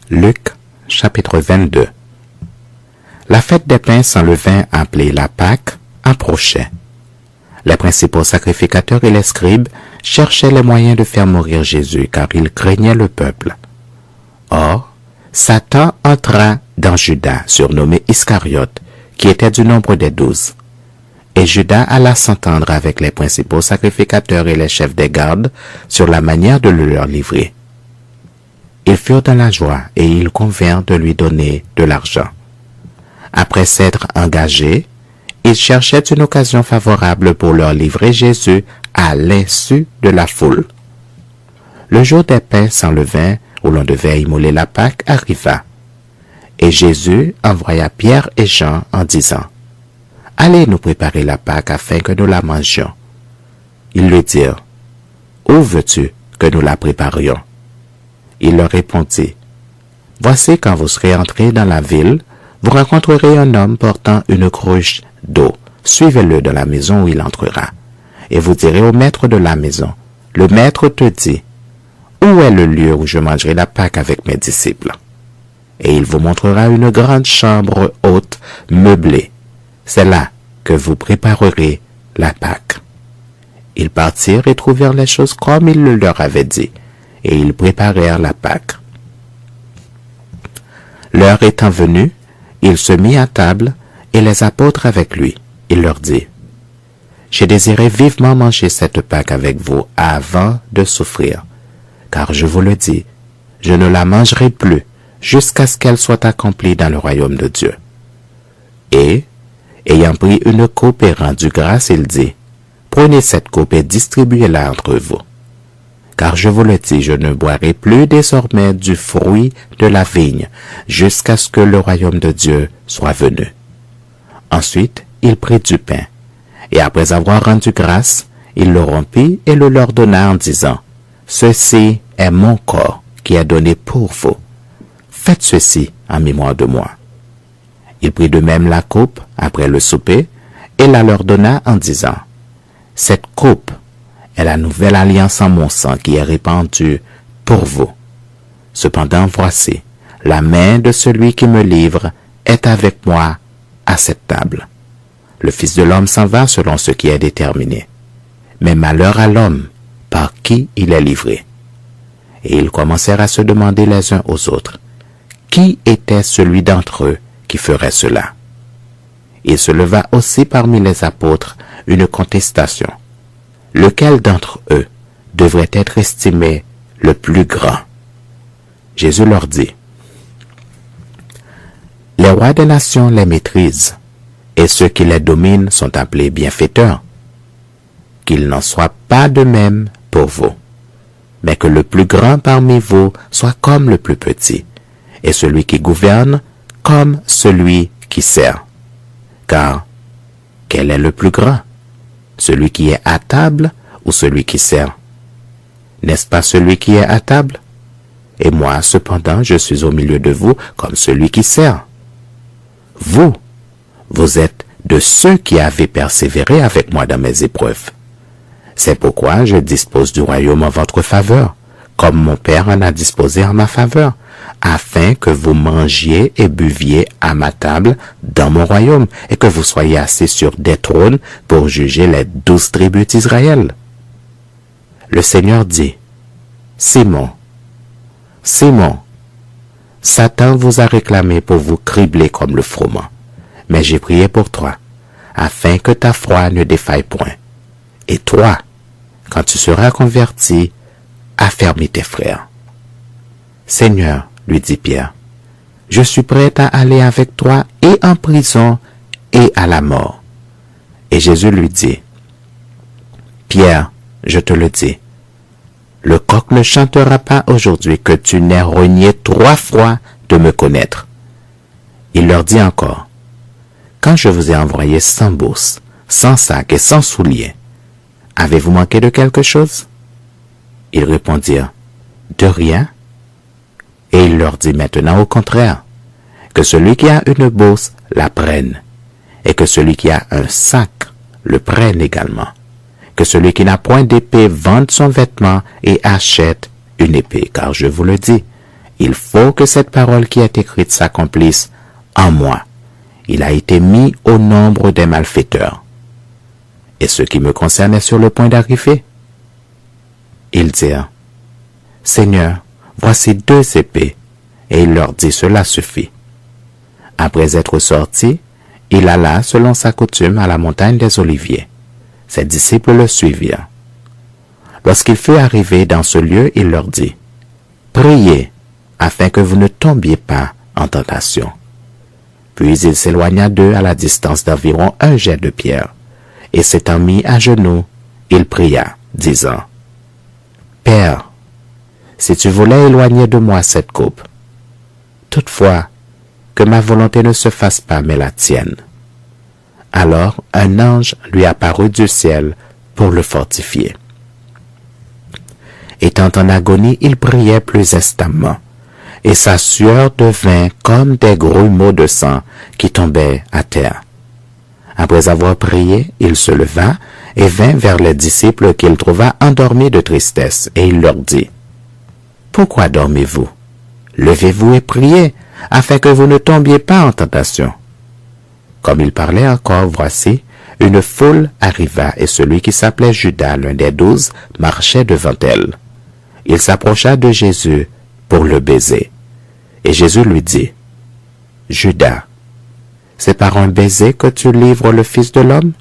Luc, chapitre 22. La fête des pains sans levain, appelée la Pâque, approchait. Les principaux sacrificateurs et les scribes cherchaient les moyens de faire mourir Jésus, car ils craignaient le peuple. Or, Satan entra dans Judas, surnommé Iscariote, qui était du nombre des 12. Et Judas alla s'entendre avec les principaux sacrificateurs et les chefs des gardes sur la manière de le leur livrer. Ils furent dans la joie et ils convinrent de lui donner de l'argent. Après s'être engagés, ils cherchaient une occasion favorable pour leur livrer Jésus à l'insu de la foule. Le jour des pains sans levain, où l'on devait immoler la Pâque, arriva. Et Jésus envoya Pierre et Jean en disant, « Allez nous préparer la Pâque afin que nous la mangions. » Ils lui dirent, « Où veux-tu que nous la préparions? » Il leur répondit, « Voici quand vous serez entrés dans la ville, vous rencontrerez un homme portant une cruche d'eau. Suivez-le dans la maison où il entrera. Et vous direz au maître de la maison, « Le maître te dit, où est le lieu où je mangerai la Pâque avec mes disciples? » Et il vous montrera une grande chambre haute, meublée. C'est là que vous préparerez la Pâque. Ils partirent et trouvèrent les choses comme il le leur avait dit, et ils préparèrent la Pâque. L'heure étant venue, il se mit à table, et les apôtres avec lui. Il leur dit, « J'ai désiré vivement manger cette Pâque avec vous avant de souffrir, car je vous le dis, je ne la mangerai plus jusqu'à ce qu'elle soit accomplie dans le royaume de Dieu. » Et, ayant pris une coupe et rendu grâce, il dit, « Prenez cette coupe et distribuez-la entre vous. Car je vous le dis, je ne boirai plus désormais du fruit de la vigne, jusqu'à ce que le royaume de Dieu soit venu. » Ensuite, il prit du pain, et après avoir rendu grâce, il le rompit et le leur donna en disant, « Ceci est mon corps qui est donné pour vous. Faites ceci en mémoire de moi. » Il prit de même la coupe après le souper, et la leur donna en disant, « Cette coupe est la nouvelle alliance en mon sang qui est répandue pour vous. Cependant, voici, la main de celui qui me livre est avec moi à cette table. Le Fils de l'homme s'en va selon ce qui est déterminé. Mais malheur à l'homme par qui il est livré. » Et ils commencèrent à se demander les uns aux autres, qui était celui d'entre eux qui ferait cela? Il se leva aussi parmi les apôtres une contestation. Lequel d'entre eux devrait être estimé le plus grand? Jésus leur dit, « Les rois des nations les maîtrisent, et ceux qui les dominent sont appelés bienfaiteurs. Qu'il n'en soit pas de même pour vous, mais que le plus grand parmi vous soit comme le plus petit, et celui qui gouverne comme celui qui sert. Car quel est le plus grand? Celui qui est à table ou celui qui sert? N'est-ce pas celui qui est à table? Et moi, cependant, je suis au milieu de vous comme celui qui sert. Vous êtes de ceux qui avez persévéré avec moi dans mes épreuves. C'est pourquoi je dispose du royaume en votre faveur, comme mon Père en a disposé en ma faveur, afin que vous mangiez et buviez à ma table dans mon royaume, et que vous soyez assis sur des trônes pour juger les 12 tribus d'Israël. » Le Seigneur dit, « Simon, Simon, Satan vous a réclamé pour vous cribler comme le froment, mais j'ai prié pour toi, afin que ta foi ne défaille point. Et toi, quand tu seras converti, affermis tes frères. » « Seigneur, lui dit Pierre, je suis prêt à aller avec toi et en prison et à la mort. Et Jésus lui dit, Pierre, je te le dis, le coq ne chantera pas aujourd'hui que tu n'aies renié 3 fois de me connaître. Il leur dit encore, quand je vous ai envoyé sans bourse, sans sac et sans souliers, avez-vous manqué de quelque chose? Ils répondirent, de rien. Et il leur dit maintenant au contraire, que celui qui a une bourse la prenne, et que celui qui a un sac le prenne également, que celui qui n'a point d'épée vende son vêtement et achète une épée, car je vous le dis, Il faut que cette parole qui est écrite s'accomplisse en moi. Il a été mis au nombre des malfaiteurs. Et ce qui me concerne est sur le point d'arriver. » Ils dirent, « Seigneur, voici 2 épées. » Et il leur dit, « Cela suffit. » Après être sorti, il alla selon sa coutume à la montagne des Oliviers. Ses disciples le suivirent. Lorsqu'il fut arrivé dans ce lieu, il leur dit, « Priez, afin que vous ne tombiez pas en tentation. » Puis il s'éloigna d'eux à la distance d'environ 1 jet de pierre, et s'étant mis à genoux, il pria, disant, « Père, si tu voulais éloigner de moi cette coupe, toutefois, que ma volonté ne se fasse pas, mais la tienne. » Alors un ange lui apparut du ciel pour le fortifier. Étant en agonie, il priait plus instamment, et sa sueur devint comme des grumeaux de sang qui tombaient à terre. Après avoir prié, il se leva et vint vers les disciples qu'il trouva endormis de tristesse, et il leur dit, « Pourquoi dormez-vous? Levez-vous et priez, afin que vous ne tombiez pas en tentation. » Comme il parlait encore, voici, une foule arriva, et celui qui s'appelait Judas, l'un des 12, marchait devant elle. Il s'approcha de Jésus pour le baiser. Et Jésus lui dit, « Judas, c'est par un baiser que tu livres le Fils de l'homme? »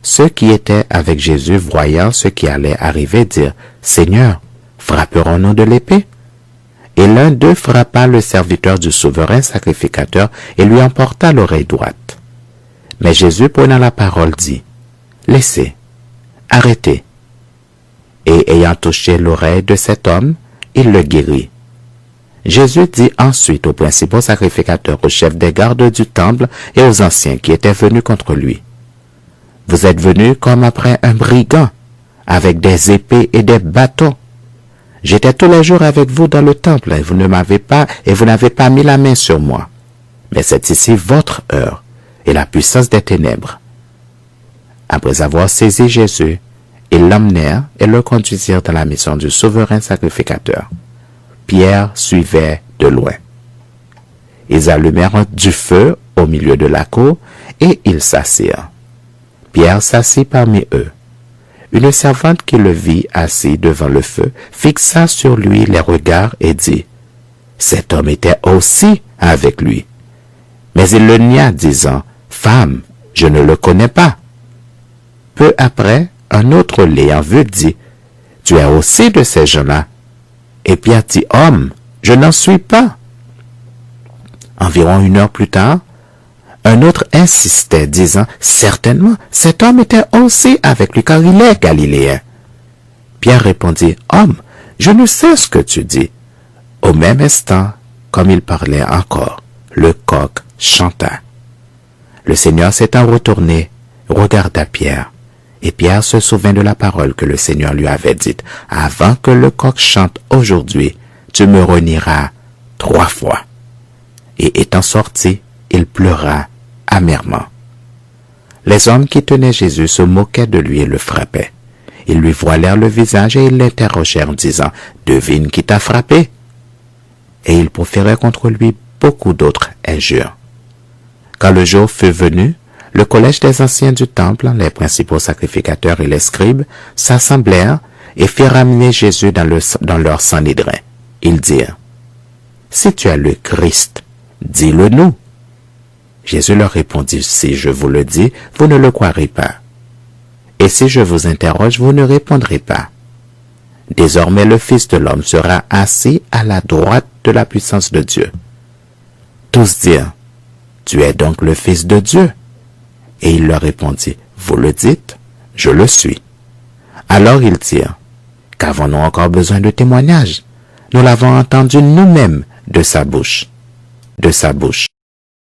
Ceux qui étaient avec Jésus, voyant ce qui allait arriver, dirent, « Seigneur, frapperons-nous de l'épée? » Et l'un d'eux frappa le serviteur du souverain sacrificateur et lui emporta l'oreille droite. Mais Jésus, prenant la parole, dit, « Laissez, arrêtez. » Et ayant touché l'oreille de cet homme, il le guérit. Jésus dit ensuite aux principaux sacrificateurs, aux chefs des gardes du temple et aux anciens qui étaient venus contre lui, « Vous êtes venus comme après un brigand, avec des épées et des bâtons. J'étais tous les jours avec vous dans le temple, et vous n'avez pas mis la main sur moi. Mais c'est ici votre heure et la puissance des ténèbres. » Après avoir saisi Jésus, ils l'emmenèrent et le conduisirent dans la maison du souverain sacrificateur. Pierre suivait de loin. Ils allumèrent du feu au milieu de la cour et ils s'assirent. Pierre s'assit parmi eux. Une servante qui le vit assis devant le feu fixa sur lui les regards et dit, « Cet homme était aussi avec lui. » Mais il le nia, disant, « Femme, je ne le connais pas. » Peu après, un autre l'ayant vu dit, « Tu es aussi de ces gens-là. » Et Pierre dit, « Homme, je n'en suis pas. » Environ 1 heure plus tard, un autre insistait, disant, « Certainement, cet homme était aussi avec lui, car il est galiléen. » Pierre répondit, « Homme, je ne sais ce que tu dis. » Au même instant, comme il parlait encore, le coq chanta. Le Seigneur s'étant retourné, regarda Pierre, et Pierre se souvint de la parole que le Seigneur lui avait dite, « Avant que le coq chante aujourd'hui, tu me renieras 3 fois. » Et étant sorti, il pleura amèrement. Les hommes qui tenaient Jésus se moquaient de lui et le frappaient. Ils lui voilèrent le visage et ils l'interrogèrent en disant, « Devine qui t'a frappé ?» Et ils proféraient contre lui beaucoup d'autres injures. Quand le jour fut venu, le collège des anciens du temple, les principaux sacrificateurs et les scribes, s'assemblèrent et firent amener Jésus dans leur sanhédrin. Ils dirent, « Si tu es le Christ, dis-le nous. » Jésus leur répondit, « Si je vous le dis, vous ne le croirez pas. Et si je vous interroge, vous ne répondrez pas. Désormais le Fils de l'homme sera assis à la droite de la puissance de Dieu. » Tous dirent, « Tu es donc le Fils de Dieu. » Et il leur répondit, « Vous le dites, je le suis. » Alors ils dirent, « Qu'avons-nous encore besoin de témoignages? Nous l'avons entendu nous-mêmes de sa bouche. »